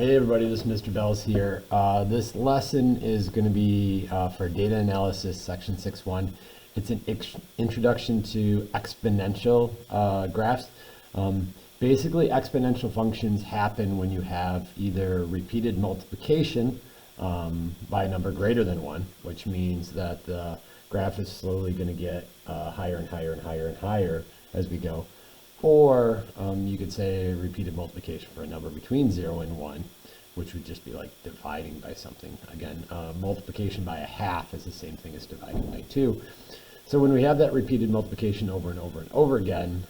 Hey everybody, this is Mr. Bells here. This lesson is going to be for data analysis, section 6.1. It's an introduction to exponential graphs. Basically, exponential functions happen when you have either repeated multiplication by a number greater than 1, which means that the graph is slowly going to get higher and higher and higher and higher as we go. Or you could say repeated multiplication for a number between 0 and 1, which would just be like dividing by something. Again, multiplication by a half is the same thing as dividing by 2. So when we have that repeated multiplication over and over and over again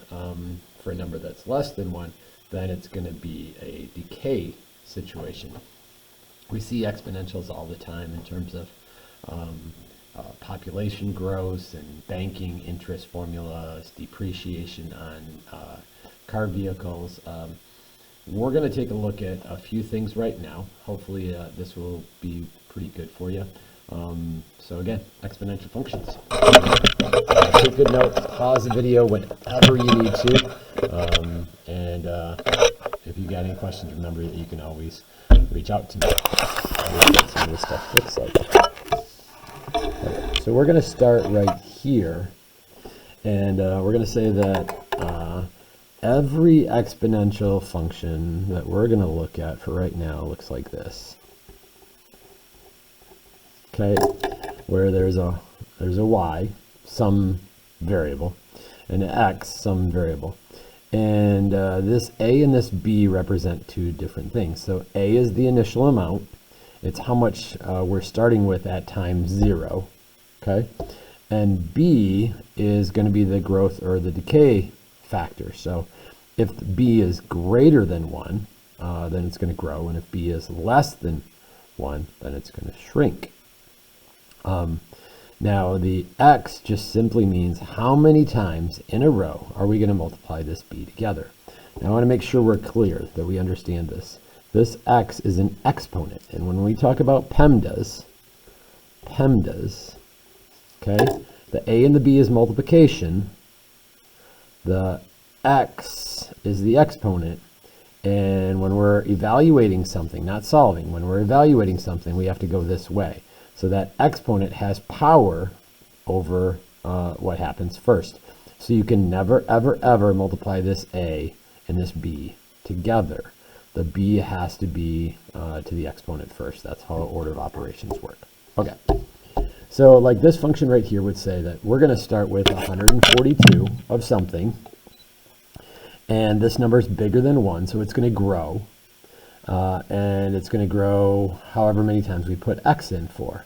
for a number that's less than 1, then it's going to be a decay situation. We see exponentials all the time in terms of population growth and banking interest formulas, depreciation on car vehicles. We're going to take a look at a few things right now. Hopefully this will be pretty good for you. So again, exponential functions. Take good notes, pause the video whenever you need to. And if you got any questions, remember that you can always reach out to me. Some of this stuff looks like. So we're going to start right here, and we're going to say that every exponential function that we're going to look at for right now looks like this. Okay, where there's a y, some variable, and an x, some variable. And this a and this b represent two different things. So a is the initial amount. It's how much we're starting with at time 0. Okay, and b is going to be the growth or the decay factor. So if b is greater than 1, then it's going to grow, and if b is less than 1, then it's going to shrink. Now the x just simply means how many times in a row are we going to multiply this b together. Now I want to make sure we're clear that we understand this. This x is an exponent, and when we talk about PEMDAS, okay, the a and the b is multiplication, the x is the exponent, and when we're evaluating something, not solving, when we're evaluating something, we have to go this way. So that exponent has power over what happens first. So you can never, ever, ever multiply this a and this b together. The b has to be to the exponent first. That's how order of operations work. Okay. So like this function right here would say that we're going to start with 142 of something, and this number is bigger than 1, so it's going to grow, and it's going to grow however many times we put x in for.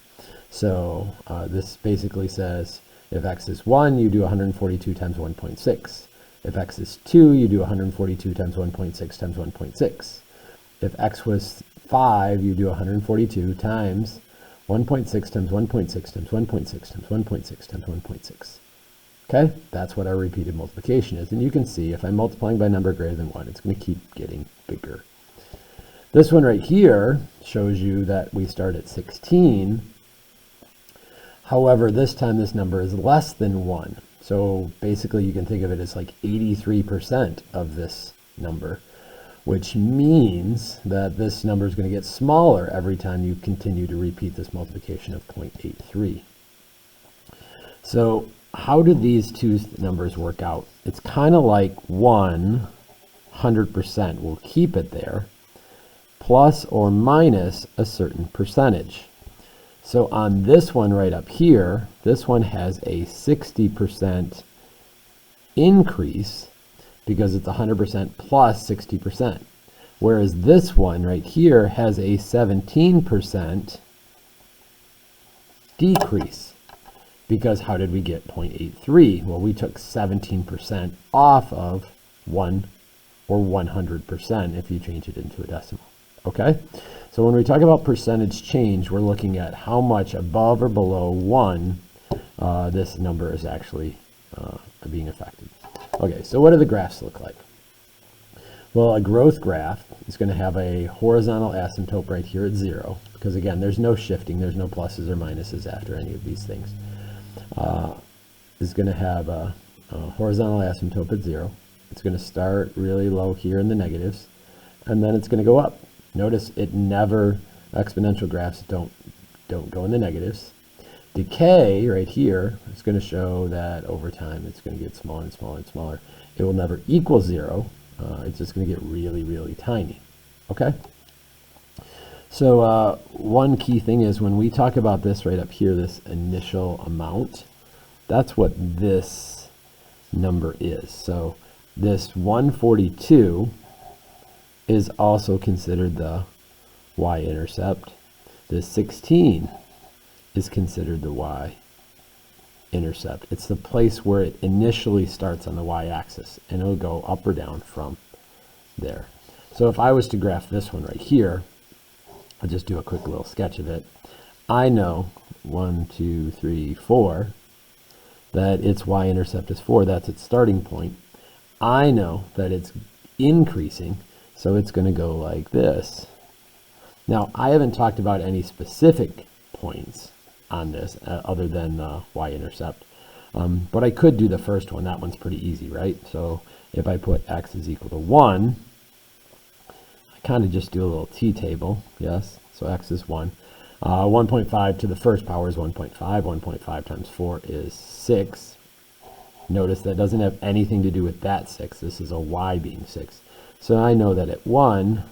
So this basically says if x is 1, you do 142 times 1.6. If x is 2, you do 142 times 1.6 times 1.6. If x was 5, you do 142 times 1.6 times 1.6 times 1.6 times 1.6 times 1.6. Okay, that's what our repeated multiplication is. And you can see if I'm multiplying by a number greater than 1, it's going to keep getting bigger. This one right here shows you that we start at 16. However, this time this number is less than 1. So basically you can think of it as like 83% of this number, which means that this number is going to get smaller every time you continue to repeat this multiplication of 0.83. So how do these two numbers work out? It's kind of like 100%. We'll keep it there, plus or minus a certain percentage. So on this one right up here, this one has a 60% increase because it's 100% plus 60%. Whereas this one right here has a 17% decrease. Because how did we get 0.83? Well, we took 17% off of 1 or 100% if you change it into a decimal. Okay? So when we talk about percentage change, we're looking at how much above or below 1 this number is actually being affected. Okay, so what do the graphs look like? Well, a growth graph is going to have a horizontal asymptote right here at 0, because again, there's no shifting, there's no pluses or minuses after any of these things. Is going to have a horizontal asymptote at 0. It's going to start really low here in the negatives, and then it's going to go up. Notice it never, exponential graphs don't go in the negatives. Decay right here is going to show that over time it's going to get smaller and smaller and smaller. It will never equal 0. It's just going to get really, really tiny. Okay? So one key thing is when we talk about this right up here, this initial amount, that's what this number is. So this 142 is also considered the y-intercept. This 16 is considered the y-intercept. It's the place where it initially starts on the y-axis, and it'll go up or down from there. So if I was to graph this one right here, I'll just do a quick little sketch of it. I know 1, 2, 3, 4, that its y-intercept is 4. That's its starting point. I know that it's increasing, so it's going to go like this. Now, I haven't talked about any specific points on this other than the y-intercept, but I could do the first one. That one's pretty easy, right? So if I put x is equal to 1, I kind of just do a little t-table, yes? So x is 1. 1.5 to the first power is 1.5. 1.5 times 4 is 6. Notice that doesn't have anything to do with that 6. This is a y being 6. So I know that at 1,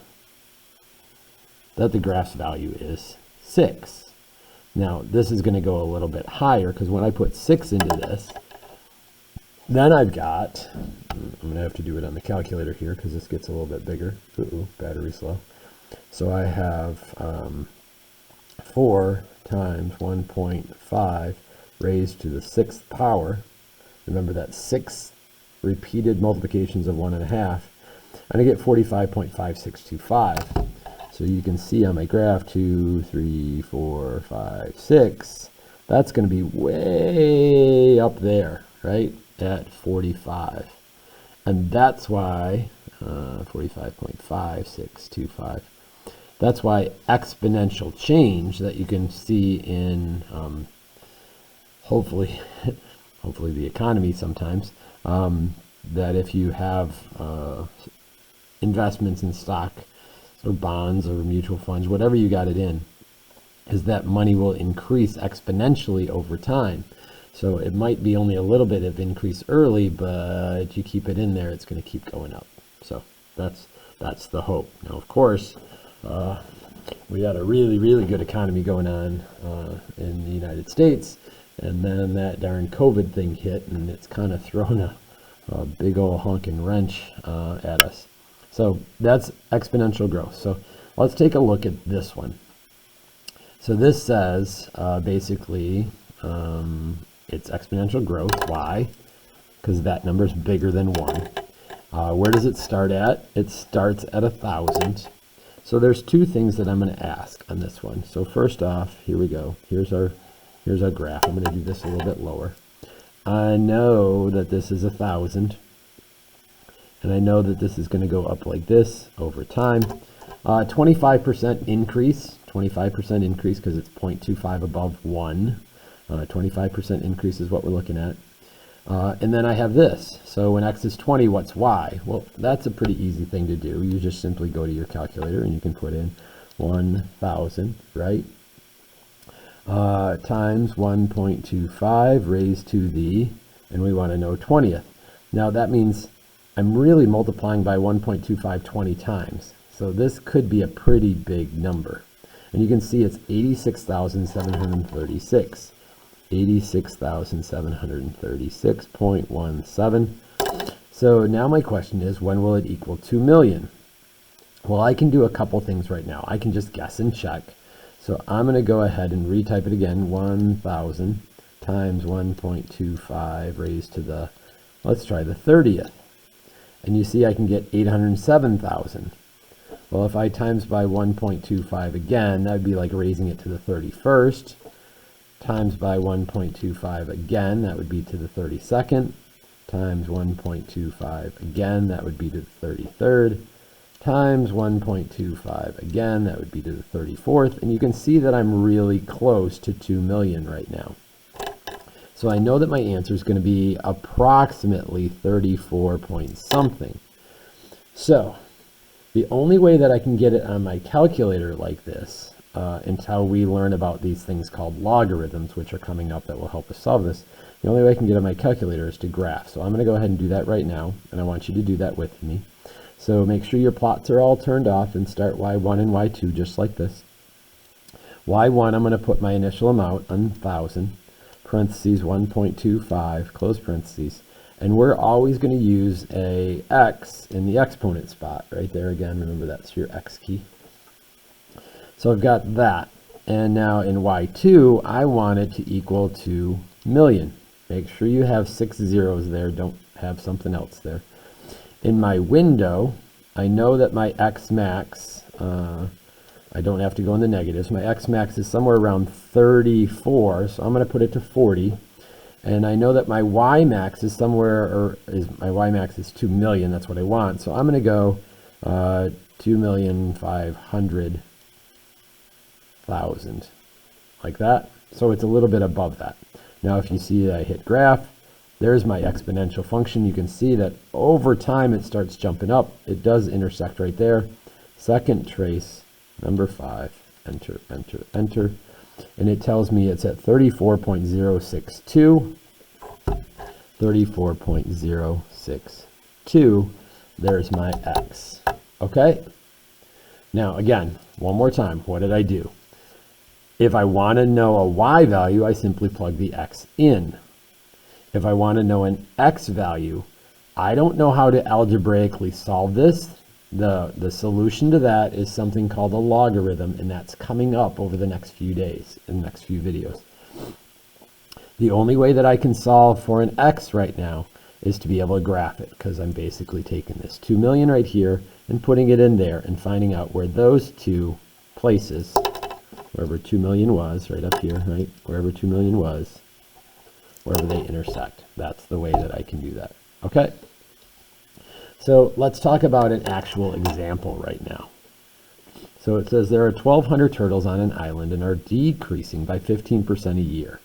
that the graph's value is 6. Now, this is going to go a little bit higher, because when I put 6 into this, then I've got, I'm going to have to do it on the calculator here, because this gets a little bit bigger. Uh-oh, battery's low. So I have 4 times 1.5 raised to the 6th power. Remember that 6 repeated multiplications of 1.5. And I get 45.5625. So you can see on my graph 2, 3, 4, 5, 6. That's going to be way up there, right? At 45. And that's why 45.5625. That's why exponential change that you can see in hopefully the economy sometimes, that if you have investments in stock or bonds or mutual funds, whatever you got it in, is that money will increase exponentially over time. So it might be only a little bit of increase early, but you keep it in there, it's going to keep going up. So that's the hope. Now, of course, we had a really, really good economy going on in the United States, and then that darn COVID thing hit, and it's kind of thrown a big old honking wrench at us. So that's exponential growth. So let's take a look at this one. So this says basically it's exponential growth. Why? Because that number is bigger than 1. Where does it start at? It starts at 1,000. So there's two things that I'm going to ask on this one. So first off, here we go. Here's our graph. I'm going to do this a little bit lower. I know that this is 1,000. And I know that this is going to go up like this over time. 25% increase. 25% increase because it's 0.25 above 1. 25% increase is what we're looking at. And then I have this. So when x is 20, what's y? Well, that's a pretty easy thing to do. You just simply go to your calculator and you can put in 1,000, right? Times 1.25 raised to the, and we want to know 20th. Now that means I'm really multiplying by 1.25 20 times. So this could be a pretty big number. And you can see it's 86,736. 86,736.17. So now my question is, when will it equal 2 million? Well, I can do a couple things right now. I can just guess and check. So I'm going to go ahead and retype it again. 1,000 times 1.25 raised to the, let's try the 30th. And you see I can get 807,000. Well, if I times by 1.25 again, that would be like raising it to the 31st. Times by 1.25 again, that would be to the 32nd. Times 1.25 again, that would be to the 33rd. Times 1.25 again, that would be to the 34th. And you can see that I'm really close to 2 million right now. So I know that my answer is going to be approximately 34 point something. So The only way that I can get it on my calculator like this, until we learn about these things called logarithms, which are coming up that will help us solve this, the only way I can get on my calculator is to graph. So I'm going to go ahead and do that right now, and I want you to do that with me. So make sure your plots are all turned off and start Y1 and Y2 just like this. Y1, I'm going to put my initial amount, 1,000, parentheses 1.25, close parentheses. And we're always going to use a x in the exponent spot right there again. Remember, that's your x key. So I've got that. And now in Y2, I want it to equal to million. Make sure you have 6 zeros there. Don't have something else there. In my window, I know that my x max, I don't have to go in the negatives. My x max is somewhere around 34, so I'm going to put it to 40. And I know that my y max is somewhere, or my y max is 2 million. That's what I want. So I'm going to go 2,500,000, like that. So it's a little bit above that. Now, if you see that I hit graph, there's my exponential function. You can see that over time it starts jumping up. It does intersect right there. Second trace, number 5, enter, enter, enter. And it tells me it's at 34.062. 34.062. There's my x. Okay? Now, again, one more time. What did I do? If I want to know a y value, I simply plug the x in. If I want to know an x value, I don't know how to algebraically solve this. The solution to that is something called a logarithm, and that's coming up over the next few days, in the next few videos. The only way that I can solve for an x right now is to be able to graph it, because I'm basically taking this 2 million right here and putting it in there and finding out where those two places, wherever 2 million was, right up here, right, wherever 2 million was, wherever they intersect. That's the way that I can do that. Okay? So let's talk about an actual example right now. So it says there are 1,200 turtles on an island and are decreasing by 15% a year.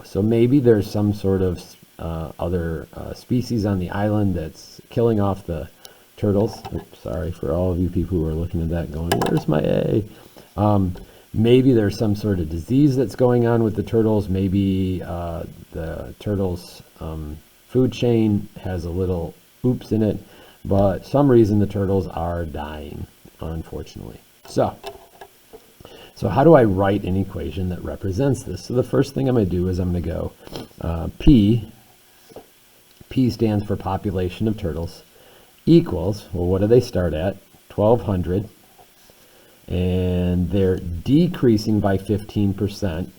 So maybe there's some sort of other species on the island that's killing off the turtles. Oops, sorry for all of you people who are looking at that going, where's my A? Maybe there's some sort of disease that's going on with the turtles. Maybe the turtles' food chain has a little oops in it, but some reason the turtles are dying, unfortunately. So how do I write an equation that represents this? So the first thing I'm going to do is I'm going to go P stands for population of turtles, equals, well, what do they start at? 1,200, and they're decreasing by 15%,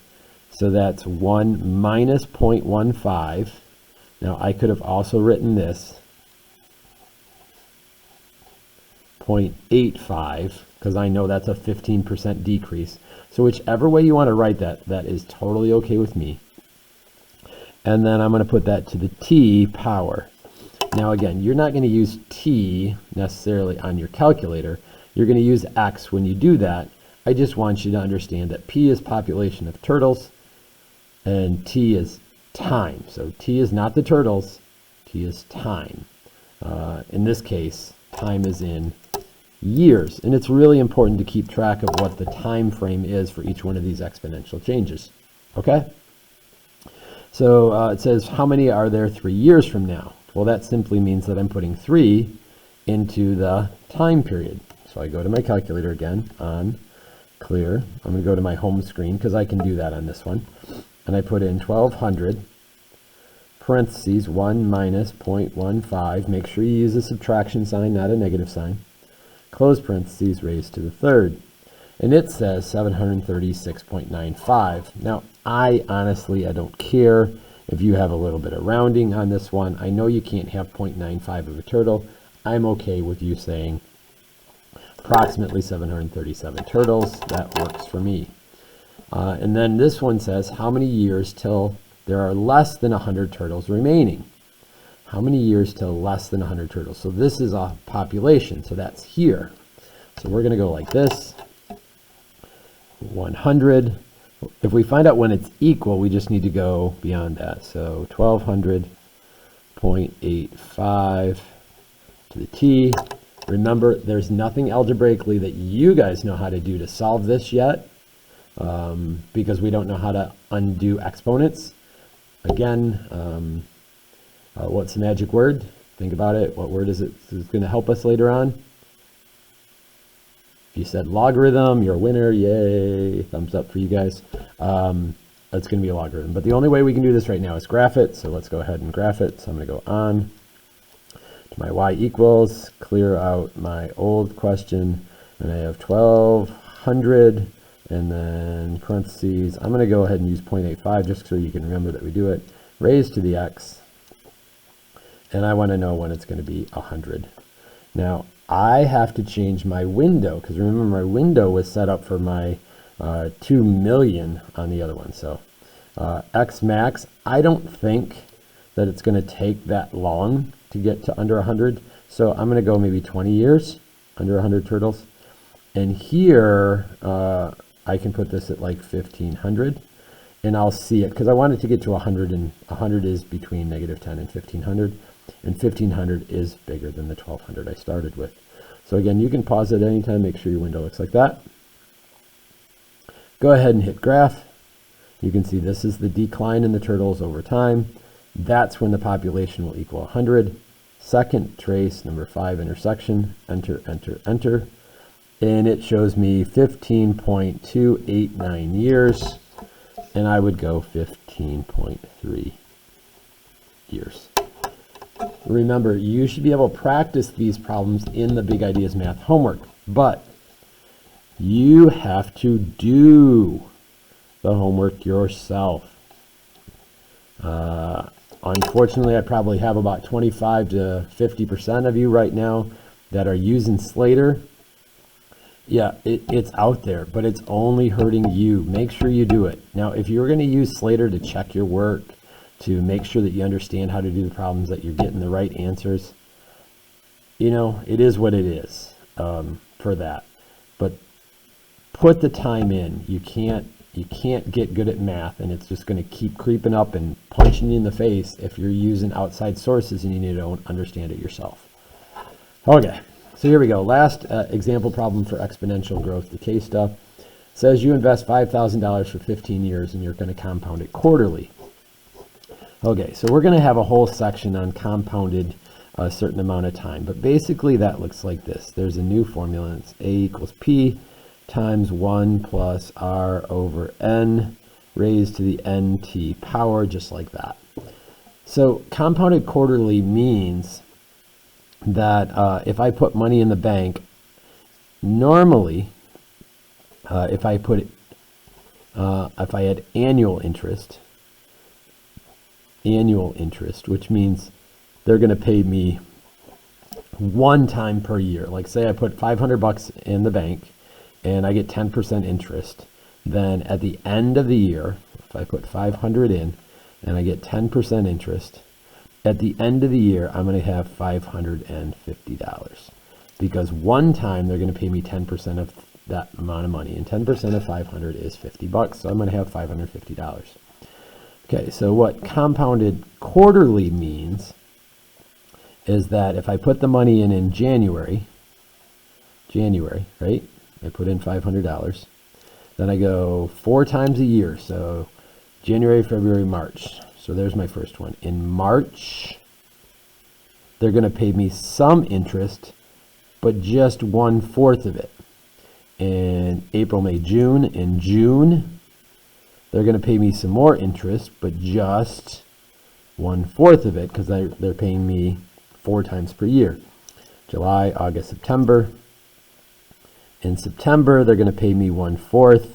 so that's 1 minus 0.15. Now I could have also written this 0.85, because I know that's a 15% decrease. So whichever way you want to write that, that is totally okay with me. And then I'm going to put that to the t power. Now again, you're not going to use t necessarily on your calculator. You're going to use x when you do that. I just want you to understand that p is population of turtles and t is time. So t is not the turtles, t is time. In this case, time is in years, and it's really important to keep track of what the time frame is for each one of these exponential changes. Okay? So it says, how many are there 3 years from now? Well, that simply means that I'm putting 3 into the time period. So I go to my calculator again, on clear. I'm going to go to my home screen because I can do that on this one. And I put in 1,200, parentheses, 1 minus 0.15. Make sure you use a subtraction sign, not a negative sign. Close parentheses, raised to the third. And it says 736.95. Now, I don't care if you have a little bit of rounding on this one. I know you can't have 0.95 of a turtle. I'm okay with you saying approximately 737 turtles. That works for me. And then this one says, how many years till there are less than 100 turtles remaining? How many years till less than 100 turtles? So this is a population, so that's here. So we're going to go like this, 100. If we find out when it's equal, we just need to go beyond that. So 1,200.85 to the t Remember, there's nothing algebraically that you guys know how to do to solve this yet, because we don't know how to undo exponents. Again, what's the magic word? Think about it. What word is it that's going to help us later on? If you said logarithm, you're a winner. Yay. Thumbs up for you guys. That's going to be a logarithm. But the only way we can do this right now is graph it. So let's go ahead and graph it. So I'm going to go on to my y equals, clear out my old question, and I have 1200, and then parentheses. I'm going to go ahead and use 0.85 just so you can remember that we do it. Raised to the x. And I want to know when it's going to be 100. Now, I have to change my window, because remember my window was set up for my 2 million on the other one. So x max, I don't think that it's going to take that long to get to under 100. So I'm going to go maybe 20 years, under 100 turtles. And here, I can put this at like 1500. And I'll see it, because I want it to get to 100, and 100 is between -10 and 1500. And 1500 is bigger than the 1200 I started with. So again, you can pause at any time, make sure your window looks like that. Go ahead and hit graph. You can see this is the decline in the turtles over time. That's when the population will equal 100. Second trace, number 5 intersection, enter, enter, enter. And it shows me 15.289 years. And I would go 15.3 years. Remember, you should be able to practice these problems in the Big Ideas Math homework, but you have to do the homework yourself. Unfortunately, I probably have about 25 to 50% of you right now that are using Slater. Yeah, it's out there, but it's only hurting you. Make sure you do it. Now, if you're going to use Slater to check your work, to make sure that you understand how to do the problems, that you're getting the right answers, you know, it is what it is for that. But put the time in. You can't get good at math, and it's just going to keep creeping up and punching you in the face if you're using outside sources and you need to understand it yourself. Okay, so here we go. Last example problem for exponential growth decay stuff. Says you invest $5,000 for 15 years and you're going to compound it quarterly. Okay, so we're going to have a whole section on compounded a certain amount of time, but basically that looks like this. There's a new formula, and it's A equals P times 1 plus R over N raised to the NT power, just like that. So compounded quarterly means that if I put money in the bank, normally if I had annual interest, which means they're going to pay me one time per year. Like say I put 500 bucks in the bank and I get 10% interest. Then at the end of the year, if I put 500 in and I get 10% interest, at the end of the year, I'm going to have $550 because one time they're going to pay me 10% of that amount of money, and 10% of 500 is 50 bucks. So I'm going to have $550. Okay, so what compounded quarterly means is that if I put the money in January, right? I put in $500. Then I go 4 times a year. So January, February, March. So there's my first one. In March, they're going to pay me some interest, but just 1/4 of it. In April, May, June. In June, they're going to pay me some more interest, but just 1/4 of it because they're paying me 4 times per year. July, August, September. In September, they're going to pay me 1/4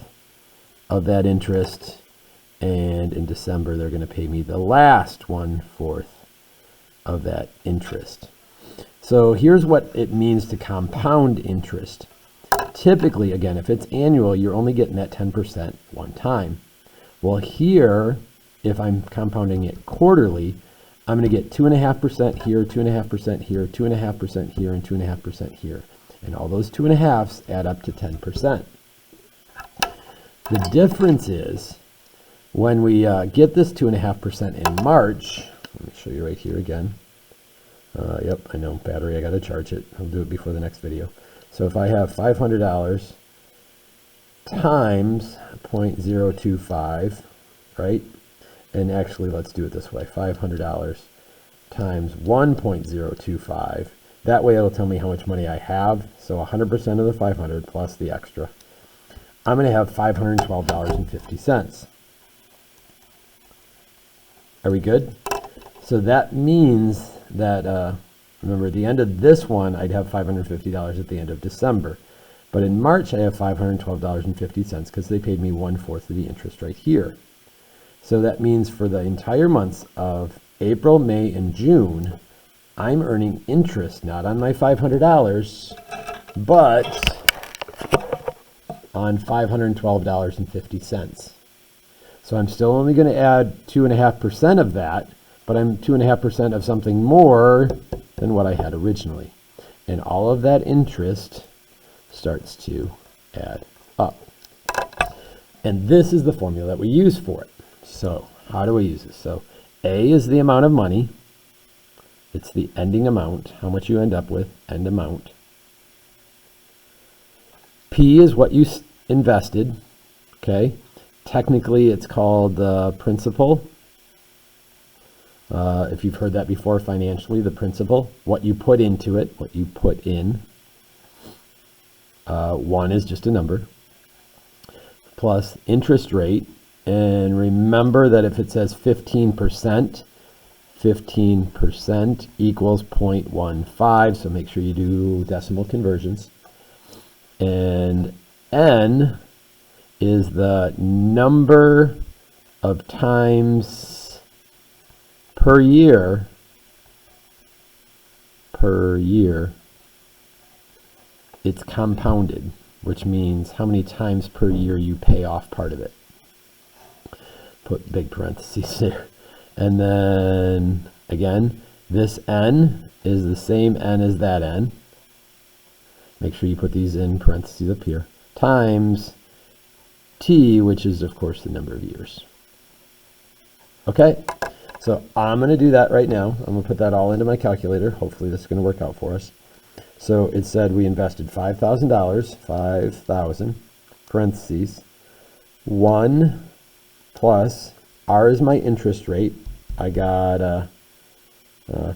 of that interest. And in December, they're going to pay me the last 1/4 of that interest. So here's what it means to compound interest. Typically, again, if it's annual, you're only getting that 10% one time. Well, here, if I'm compounding it quarterly, I'm going to get 2.5% here, 2.5% here, 2.5% here, and 2.5% here. And all those 2.5s add up to 10%. The difference is when we get this 2.5% in March, let me show you right here again. Yep, I know, battery, I got to charge it. I'll do it before the next video. So if I have $500 times 0.025, right? And actually, let's do it this way. $500 times 1.025. That way it'll tell me how much money I have. So 100% of the 500 plus the extra. I'm going to have $512.50. Are we good? So that means that, remember, at the end of this one, I'd have $550 at the end of December. But in March, I have $512.50 because they paid me 1/4 of the interest right here. So that means for the entire months of April, May, and June, I'm earning interest not on my $500, but on $512.50. So I'm still only going to add 2.5% of that, but I'm 2.5% of something more than what I had originally. And all of that interest starts to add up. And this is the formula that we use for it. So how do we use this? So A is the amount of money. It's the ending amount, how much you end up with, end amount. P is what you invested, okay? Technically, it's called the principal. If you've heard that before, financially, the principal, what you put into it, what you put in. 1 is just a number, plus interest rate. And remember that if it says 15%, 15% equals 0.15. So make sure you do decimal conversions. And N is the number of times per year it's compounded, which means how many times per year you pay off part of it. Put big parentheses there. And then again, this N is the same N as that N. Make sure you put these in parentheses up here. Times T, which is of course the number of years. Okay, so I'm going to do that right now. I'm going to put that all into my calculator. Hopefully this is going to work out for us. So it said we invested $5,000, 5,000, parentheses, 1 plus, R is my interest rate. I got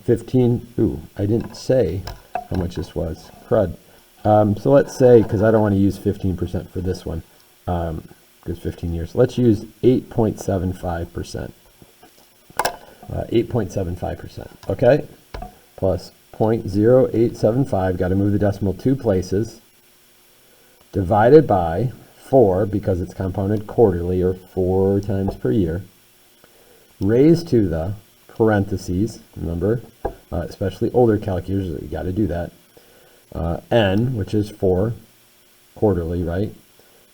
15, ooh, I didn't say how much this was, crud. So let's say, because I don't want to use 15% for this one, because 15 years. Let's use 8.75%. 8.75%, okay? Plus 0.0875, got to move the decimal 2 places, divided by 4, because it's compounded quarterly, or 4 times per year, raised to the parentheses, remember, especially older calculators, you got to do that, N, which is 4, quarterly, right,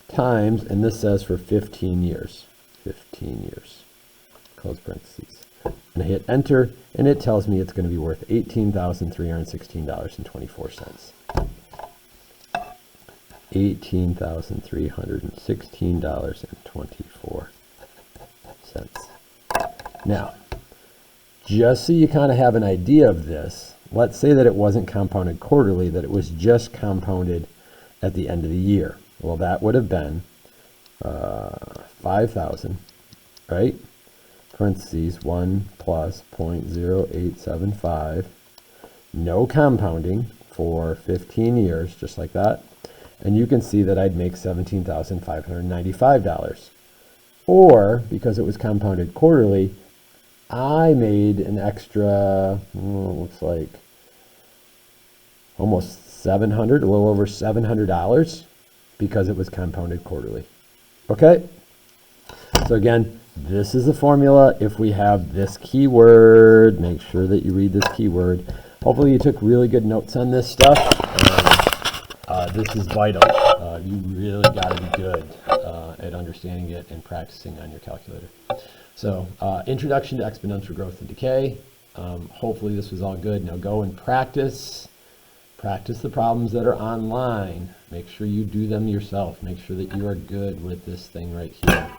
times, and this says for 15 years, 15 years, close parentheses. And I hit enter, and it tells me it's going to be worth $18,316.24. $18,316.24. Now, just so you kind of have an idea of this, let's say that it wasn't compounded quarterly, that it was just compounded at the end of the year. Well, that would have been 5,000, right? Parentheses 1 plus 0.0875, no compounding for 15 years, just like that. And you can see that I'd make $17,595. Or, because it was compounded quarterly, I made an extra, looks like almost $700, a little over $700, because it was compounded quarterly. Okay? So again, this is the formula. If we have this keyword, make sure that you read this keyword. Hopefully you took really good notes on this stuff. And, this is vital. You really got to be good at understanding it and practicing on your calculator. So, introduction to exponential growth and decay. Hopefully this was all good. Now go and practice. Practice the problems that are online. Make sure you do them yourself. Make sure that you are good with this thing right here.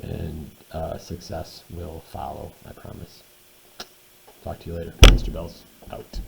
And success will follow, I promise. Talk to you later. Mr. Bells. out.